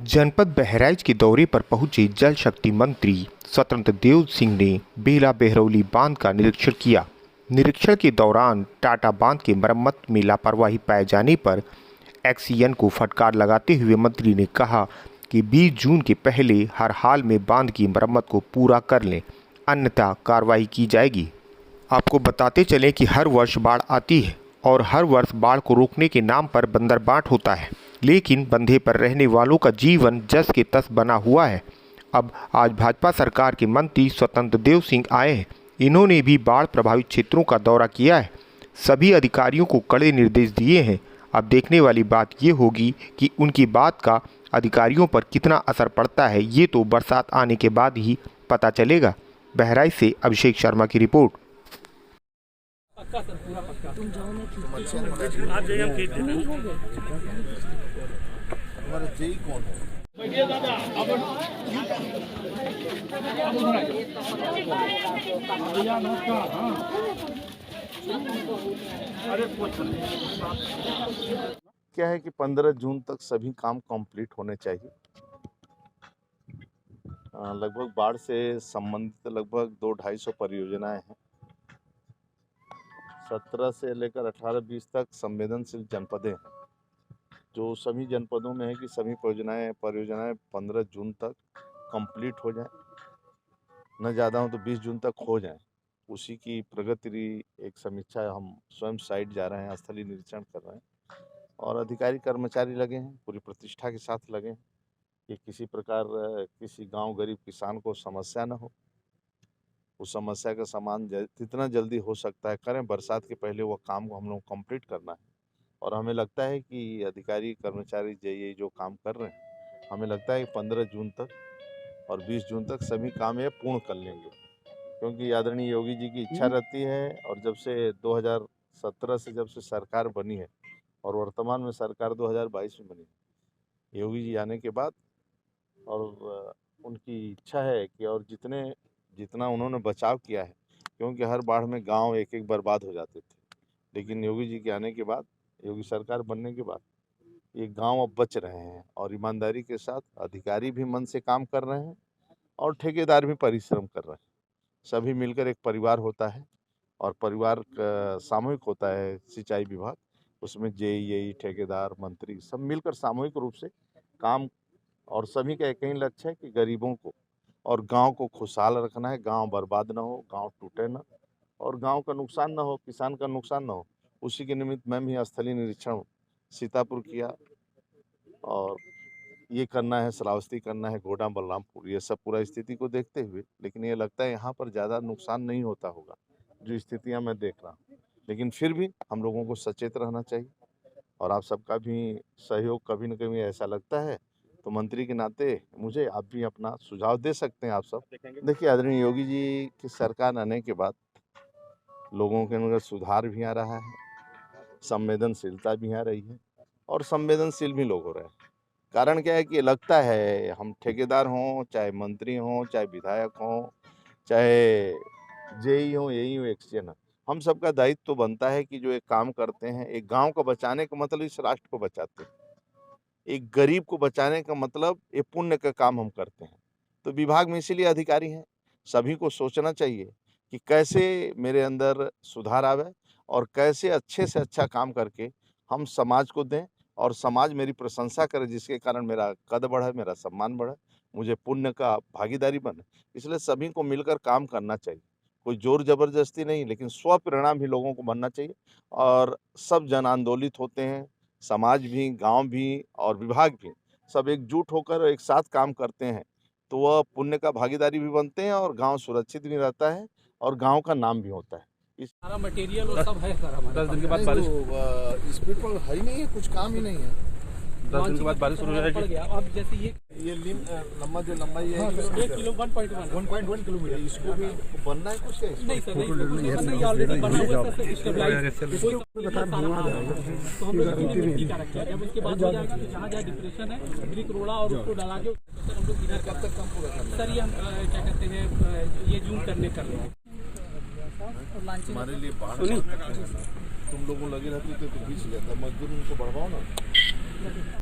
जनपद बहराइच के दौरे पर पहुंचे जल शक्ति मंत्री स्वतंत्र देव सिंह ने बेला बहरौली बांध का निरीक्षण किया। निरीक्षण के दौरान टाटा बांध के मरम्मत में लापरवाही पाए जाने पर एक्सीएन को फटकार लगाते हुए मंत्री ने कहा कि 20 जून के पहले हर हाल में बांध की मरम्मत को पूरा कर लें, अन्यथा कार्रवाई की जाएगी। आपको बताते चलें कि हर वर्ष बाढ़ आती है और हर वर्ष बाढ़ को रोकने के नाम पर बंदरबाट होता है, लेकिन बंधे पर रहने वालों का जीवन जस के तस बना हुआ है। अब आज भाजपा सरकार के मंत्री स्वतंत्र देव सिंह आए हैं। इन्होंने भी बाढ़ प्रभावित क्षेत्रों का दौरा किया है। सभी अधिकारियों को कड़े निर्देश दिए हैं। अब देखने वाली बात ये होगी कि उनकी बात का अधिकारियों पर कितना असर पड़ता है, ये तो बरसात आने के बाद ही पता चलेगा। बहराइच से अभिषेक शर्मा की रिपोर्ट। हमारा जेई कौन है? क्या है कि 15 जून तक सभी काम कंप्लीट होने चाहिए। लगभग बाढ़ से संबंधित लगभग 200-250 परियोजनाएं हैं। 17 से लेकर 18-20 तक संवेदनशील जनपदें हैं, जो सभी जनपदों में है कि सभी परियोजनाएं 15 जून तक कंप्लीट हो जाएं, न ज़्यादा हो तो 20 जून तक हो जाएं। उसी की प्रगति एक समीक्षा हम स्वयं साइट जा रहे हैं, स्थलीय निरीक्षण कर रहे हैं और अधिकारी कर्मचारी लगे हैं, पूरी प्रतिष्ठा के साथ लगे हैं कि किसी प्रकार किसी गांव गरीब किसान को समस्या न हो। उस समस्या का समाधान जितना जल्दी हो सकता है करें। बरसात के पहले वो काम को हम लोग कंप्लीट करना है और हमें लगता है कि अधिकारी कर्मचारी ये जो काम कर रहे हैं, हमें लगता है कि 15 जून तक और 20 जून तक सभी काम ये पूर्ण कर लेंगे, क्योंकि आदरणीय योगी जी की इच्छा रहती है। और जब से 2017 से जब से सरकार बनी है और वर्तमान में सरकार 2022 में बनी है, योगी जी आने के बाद और उनकी इच्छा है कि और जितना उन्होंने बचाव किया है, क्योंकि हर बाढ़ में गांव एक एक बर्बाद हो जाते थे, लेकिन योगी जी के आने के बाद, योगी सरकार बनने के बाद ये गांव अब बच रहे हैं और ईमानदारी के साथ अधिकारी भी मन से काम कर रहे हैं और ठेकेदार भी परिश्रम कर रहे हैं। सभी मिलकर एक परिवार होता है और परिवार सामूहिक होता है। सिंचाई विभाग, उसमें जेई, ठेकेदार, मंत्री सब मिलकर सामूहिक रूप से काम, और सभी का एक ही लक्ष्य है कि गरीबों को और गांव को खुशहाल रखना है। गांव बर्बाद ना हो, गांव टूटे ना और गांव का नुकसान ना हो, किसान का नुकसान ना हो। उसी के निमित्त मैं भी स्थलीय निरीक्षण सीतापुर किया और ये करना है, श्रावस्ती करना है, गोडा, बलरामपुर, ये सब पूरा स्थिति को देखते हुए। लेकिन ये लगता है यहाँ पर ज़्यादा नुकसान नहीं होता होगा जो स्थितियाँ मैं देख रहा हूँ, लेकिन फिर भी हम लोगों को सचेत रहना चाहिए और आप सबका भी सहयोग कभी न कभी ऐसा लगता है तो मंत्री के नाते मुझे आप भी अपना सुझाव दे सकते हैं। आप सब देखिए, आदरणीय योगी जी की सरकार आने के बाद लोगों के अंदर सुधार भी आ रहा है, संवेदनशीलता भी आ रही है और संवेदनशील भी लोग हो रहे हैं। कारण क्या है कि लगता है हम ठेकेदार हों, चाहे मंत्री हों, चाहे विधायक हों, चाहे जेई हों, यही हो, एक्सीएन हो, हम सबका दायित्व तो बनता है कि जो एक काम करते हैं, एक गांव को बचाने का मतलब इस राष्ट्र को बचाते हैं, एक गरीब को बचाने का मतलब ये पुण्य का काम हम करते हैं। तो विभाग में इसीलिए अधिकारी हैं। सभी को सोचना चाहिए कि कैसे मेरे अंदर सुधार आवे और कैसे अच्छे से अच्छा काम करके हम समाज को दें और समाज मेरी प्रशंसा करे, जिसके कारण मेरा कद बढ़े, मेरा सम्मान बढ़े, मुझे पुण्य का भागीदारी बने। इसलिए सभी को मिलकर काम करना चाहिए। कोई जोर जबरदस्ती नहीं, लेकिन स्वप्रेरणा भी लोगों को बनना चाहिए और सब जन आंदोलित होते हैं। समाज भी, गांव भी और विभाग भी सब एकजुट होकर एक साथ काम करते हैं तो वह पुण्य का भागीदारी भी बनते हैं और गांव सुरक्षित भी रहता है और गांव का नाम भी होता है। इस सारा मटेरियल और सब है सर हमारे 10 दिन के बाद बारिश स्पीड पर है ही नहीं है, कुछ काम ही नहीं है। 10 दिन के बाद बारिश शुरू हो जाएगी। अब जैसे ये लंबा जो लंबाई है 1 किलो 1.1 किलोमीटर, इसको भी बनना है कुछ है? नहीं सर, नहीं ऑलरेडी बना हुआ है, स्टेबलाइज तो हम लोग मिट्टी का रखे हैं। जब उसके बाद हो जाएगा तो जहाँ जहाँ डिप्रेशन है ब्रिक रोड़ा और उसको डाला के सर हम लोग इधर कब तक काम पूरा करना है? सर ये हम क्या कहते हैं, ये जून करने कर रहे हैं। हमारे लिए बाढ़ तुम लोगों लगे रहते थे तो बीच जाता, मजदूर उनको बढ़वाओ ना।